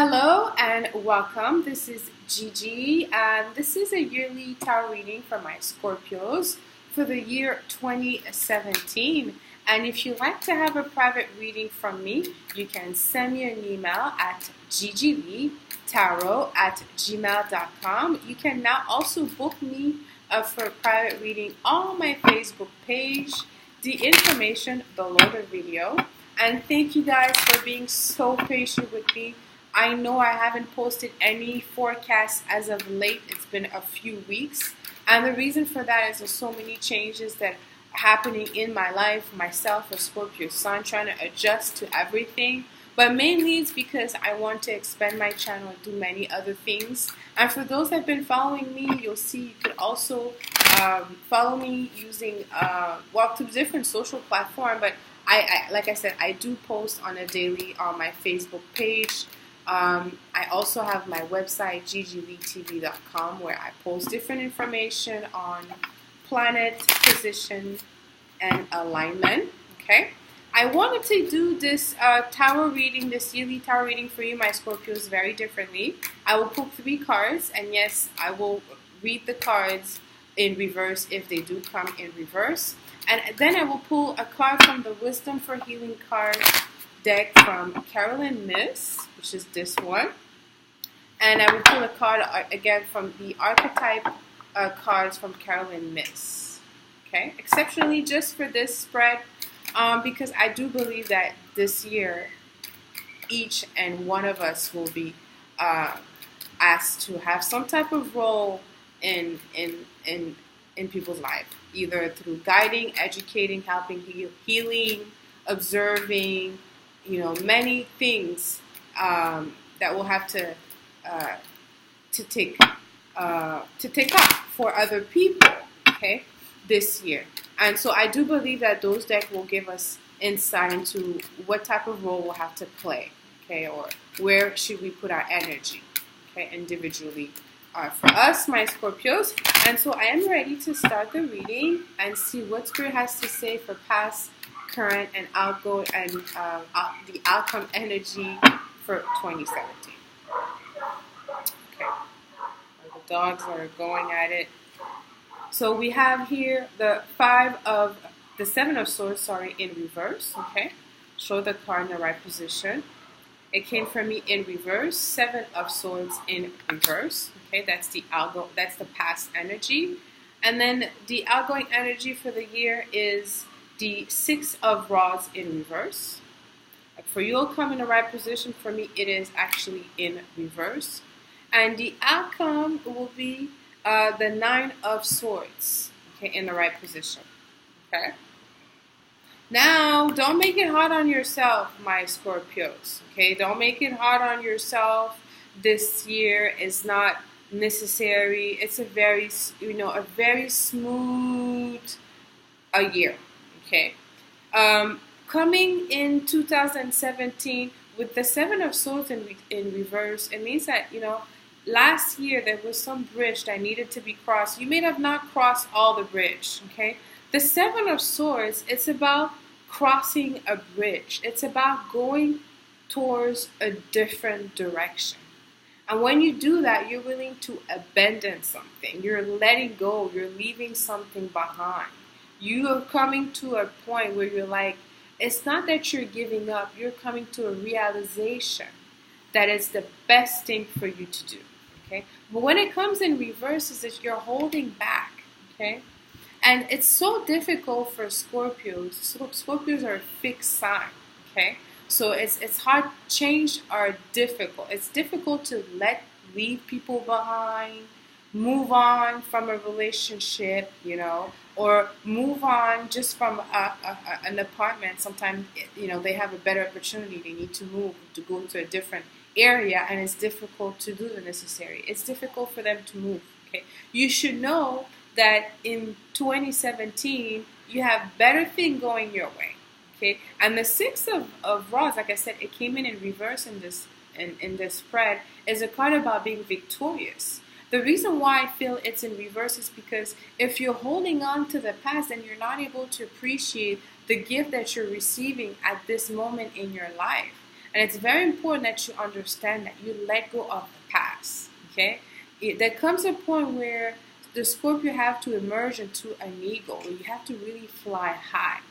Hello and welcome. This is Gigi, and this is a yearly tarot reading for my Scorpios for the year 2017. And if you'd like to have a private reading from me, you can send me an email at gigileetarot@gmail.com. You can now also book me for a private reading on my Facebook page. The information below the video. And thank you guys for being so patient with me. I know I haven't posted any forecasts as of late. It's been a few weeks. And the reason for that is there's so many changes that are happening in my life, myself, a Scorpio sun, trying to adjust to everything. But mainly it's because I want to expand my channel and do many other things. And for those that have been following me, you'll see you could also follow me using through different social platforms. But like I said, I do post on a daily on my Facebook page. I also have my website, gigileetarot.com, where I post different information on planet, position, and alignment. Okay, I wanted to do this tarot reading, this yearly tarot reading for you, my Scorpios, very differently. I will pull 3 cards, and yes, I will read the cards in reverse if they do come in reverse. And then I will pull a card from the Wisdom for Healing card deck from Carolyn Miss, which is this one. And I will pull a card again from the archetype cards from Carolyn Miss. Okay, exceptionally just for this spread, because I do believe that this year each and one of us will be asked to have some type of role in people's life, either through guiding, educating, helping, healing, observing, many things that we'll have to take up for other people, okay, this year. And so I do believe that those decks will give us insight into what type of role we'll have to play, okay, or where should we put our energy, okay, individually. For us, my Scorpios. And so I am ready to start the reading and see what Spirit has to say for past, current, and outgoing, and the outcome energy for 2017. Okay, the dogs are going at it. So we have here the 7 of Swords, in reverse. Okay, show the card in the right position. It came for me in reverse, 7 of Swords in reverse. Okay, that's the past energy. And then the outgoing energy for the year is the 6 of Rods in reverse. For you, it'll come in the right position. For me, it is actually in reverse. And the outcome will be the 9 of Swords, okay, in the right position. Okay. Now, don't make it hard on yourself, my Scorpios. Okay, don't make it hard on yourself. This year is not necessary. It's a very smooth year. Okay, coming in 2017 with the 7 of Swords in reverse, it means that last year there was some bridge that needed to be crossed. You may have not crossed all the bridge. Okay. The 7 of Swords, it's about crossing a bridge. It's about going towards a different direction. And when you do that, you're willing to abandon something. You're letting go. You're leaving something behind. You are coming to a point where you're like, it's not that you're giving up. You're coming to a realization that it's the best thing for you to do. Okay? But when it comes in reverse, is that you're holding back. Okay? And it's so difficult for Scorpios. Scorpios are a fixed sign, okay? So it's hard. Change are difficult. It's difficult to leave people behind, move on from a relationship, or move on just from an apartment. Sometimes, they have a better opportunity. They need to move to go to a different area, and it's difficult to do the necessary. It's difficult for them to move, okay? You should know that in 2017, you have better thing going your way, okay? And the 6 of Rods, like I said, it came in reverse in this spread, is a card about being victorious. The reason why I feel it's in reverse is because if you're holding on to the past, then you're not able to appreciate the gift that you're receiving at this moment in your life. And it's very important that you understand that you let go of the past. Okay? There comes a point where the Scorpio have to emerge into an eagle. You have to really fly high.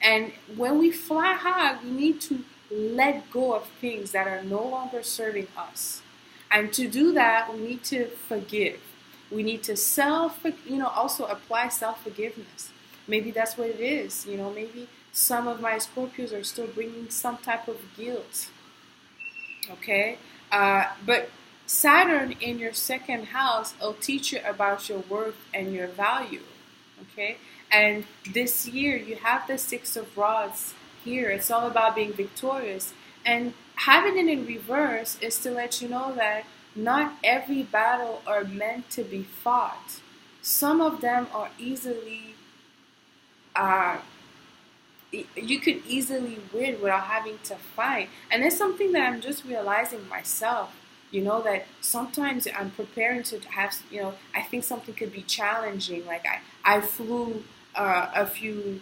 And when we fly high, we need to let go of things that are no longer serving us. And to do that, we need to forgive. We need to also apply self-forgiveness. Maybe that's what it is. Maybe some of my Scorpios are still bringing some type of guilt. Okay? But Saturn in your second house will teach you about your worth and your value. Okay? And this year, you have the Six of Rods here. It's all about being victorious. And having it in reverse is to let you know that not every battle are meant to be fought. Some of them are easily, you could easily win without having to fight. And it's something that I'm just realizing myself, that sometimes I'm preparing to have, I think something could be challenging. Like I flew a few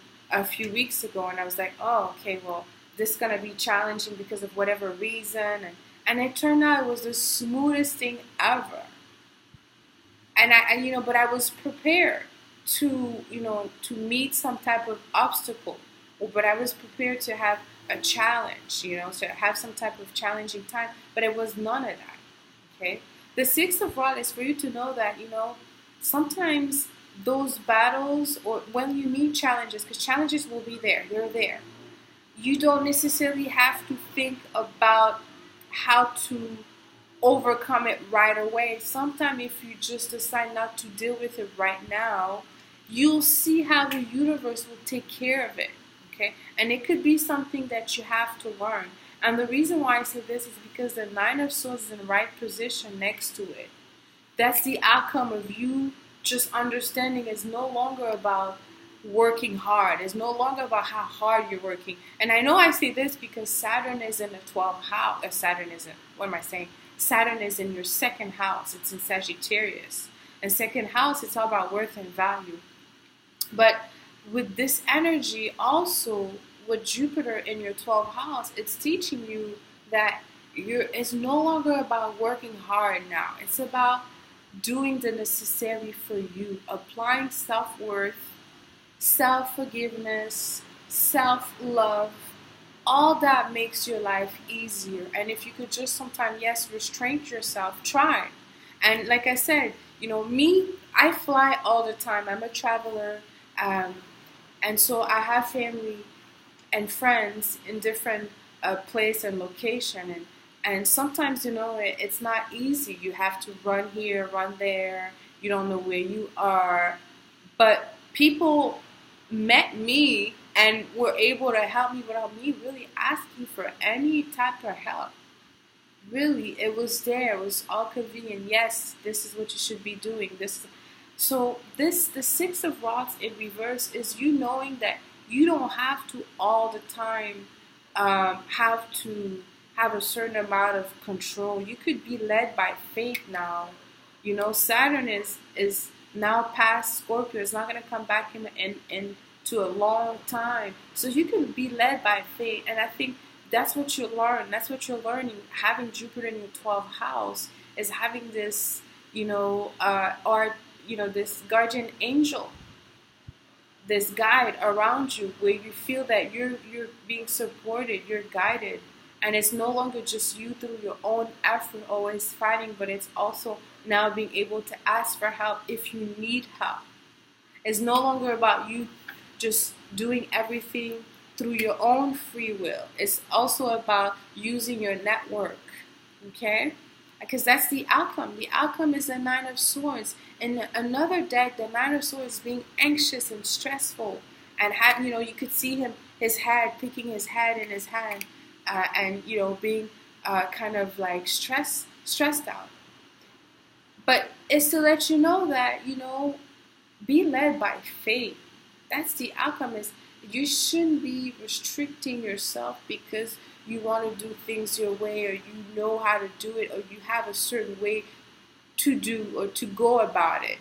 weeks ago and I was like, oh, okay, well, this is going to be challenging because of whatever reason. And it turned out it was the smoothest thing ever. And but I was prepared to meet some type of obstacle. But I was prepared to have a challenge, to have some type of challenging time. But it was none of that, okay? The Six of Rods is for you to know that, sometimes those battles or when you meet challenges, because challenges will be there, they're there. You don't necessarily have to think about how to overcome it right away. Sometimes if you just decide not to deal with it right now, you'll see how the universe will take care of it. Okay? And it could be something that you have to learn. And the reason why I say this is because the Nine of Swords is in the right position next to it. That's the outcome of you just understanding it's no longer about working hard. It's no longer about how hard you're working. And I know I say this because Saturn is in the 12th house. Saturn is in your second house. It's in Sagittarius. And second house, it's all about worth and value. But with this energy also, with Jupiter in your 12th house, it's teaching you that it's no longer about working hard now. It's about doing the necessary for you, applying self-worth, self-forgiveness, self-love. All that makes your life easier. And if you could just sometimes, restrain yourself, try. And like I said, me, I fly all the time. I'm a traveler. And so I have family and friends in different place and location. And sometimes, it's not easy. You have to run here, run there. You don't know where you are. But people met me and were able to help me without me really asking for any type of help. Really, it was there. It was all convenient. Yes, this is what you should be doing. The Six of Rods in reverse is you knowing that you don't have to all the time have to have a certain amount of control. You could be led by faith now. Saturn is now past Scorpio. It's not going to come back into a long time. So you can be led by faith. And I think that's what you learn. That's what you're learning. Having Jupiter in your 12th house is having this, this guardian angel, this guide around you where you feel that you're being supported, you're guided. And it's no longer just you through your own effort always fighting, but it's also now being able to ask for help if you need help. It's no longer about you just doing everything through your own free will. It's also about using your network, okay? Because that's the outcome. The outcome is the Nine of Swords. In another deck, the Nine of Swords being anxious and stressful, and you could see his head, picking his head in his hand, and being kind of like stressed out. But it's to let you know that be led by faith. That's the outcome. Is you shouldn't be restricting yourself because you want to do things your way, or you know how to do it, or you have a certain way to do or to go about it.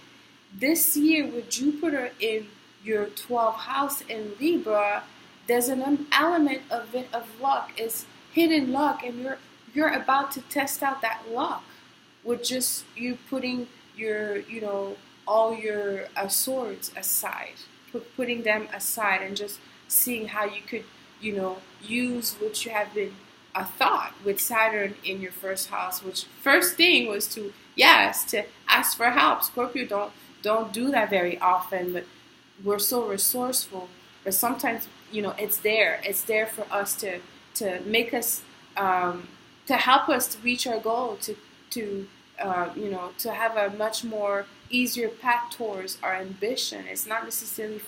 This year with Jupiter in your 12th house in Libra, there's an element of luck. Is hidden luck, and you're about to test out that luck with just you putting your, you know, all your swords aside, putting them aside, and just seeing how you could, you know, use what you have been thought with Saturn in your first house. Which first thing was to ask for help. Scorpio don't do that very often, but we're so resourceful. But sometimes, you know, it's there for us to make us to help us to reach our goal, to you know, to have a much more easier path towards our ambition. It's not necessarily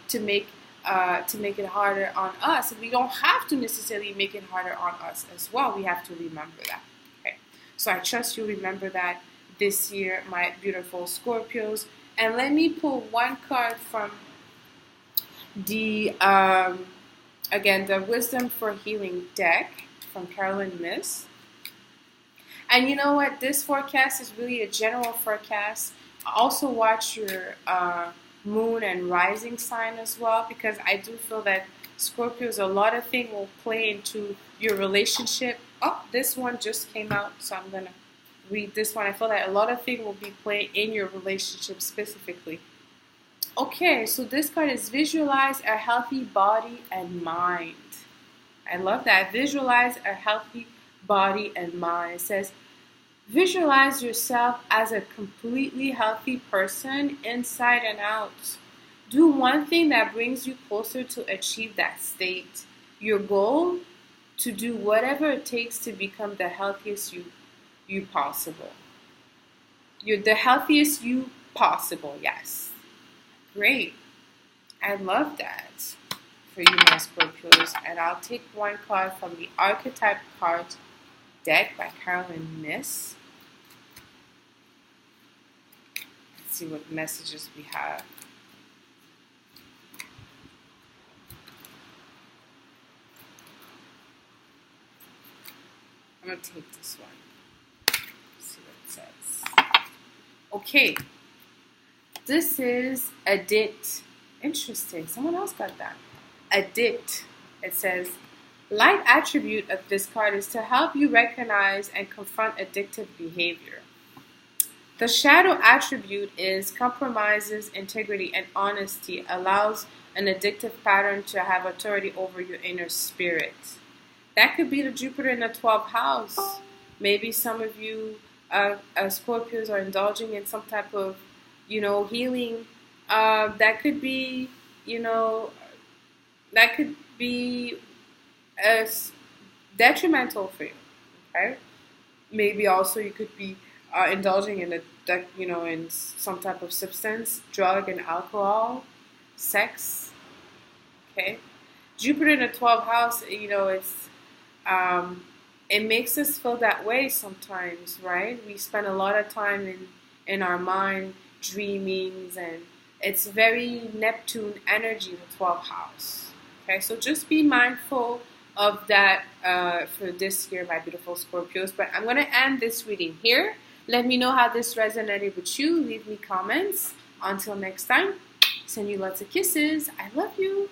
to make it harder on us. We don't have to necessarily make it harder on us as well. We have to remember that. Okay, so I trust you remember that this year, my beautiful Scorpios. And let me pull one card from the again, the Wisdom for Healing deck from Carolyn Miss. And you know what? This forecast is really a general forecast. Also watch your moon and rising sign as well, because I do feel that Scorpios, a lot of things will play into your relationship. Oh, this one just came out, so I'm going to read this one. I feel that a lot of things will be playing in your relationship specifically. Okay, so this card is visualize a healthy body and mind. I love that. Visualize a healthy body and mind. It says, visualize yourself as a completely healthy person inside and out. Do one thing that brings you closer to achieve that state. Your goal, to do whatever it takes to become the healthiest you possible. You're the healthiest you possible, yes. Great. I love that for you, my Scorpios. And I'll take one card from the Archetype card deck by Carolyn Miss. Let's see what messages we have. I'm going to take this one. Let's see what it says. Okay. This is addict. Interesting. Someone else got that. Addict. It says, light attribute of this card is to help you recognize and confront addictive behavior. The shadow attribute is compromises integrity and honesty, allows an addictive pattern to have authority over your inner spirit. That could be the Jupiter in the 12th house. Maybe some of you Scorpios are indulging in some type of, you know, healing. That could be, you know, that could be detrimental for you. Okay. Maybe also you could be indulging in in some type of substance, drug and alcohol, sex. Okay. Jupiter in the 12th house, you know, it makes us feel that way sometimes, right? We spend a lot of time in our mind dreamings, and it's very Neptune energy, the 12th house. Okay, so just be mindful of that for this year, my beautiful Scorpios. But I'm going to end this reading here. Let me know how this resonated with you. Leave me comments. Until next time, send you lots of kisses. I love you.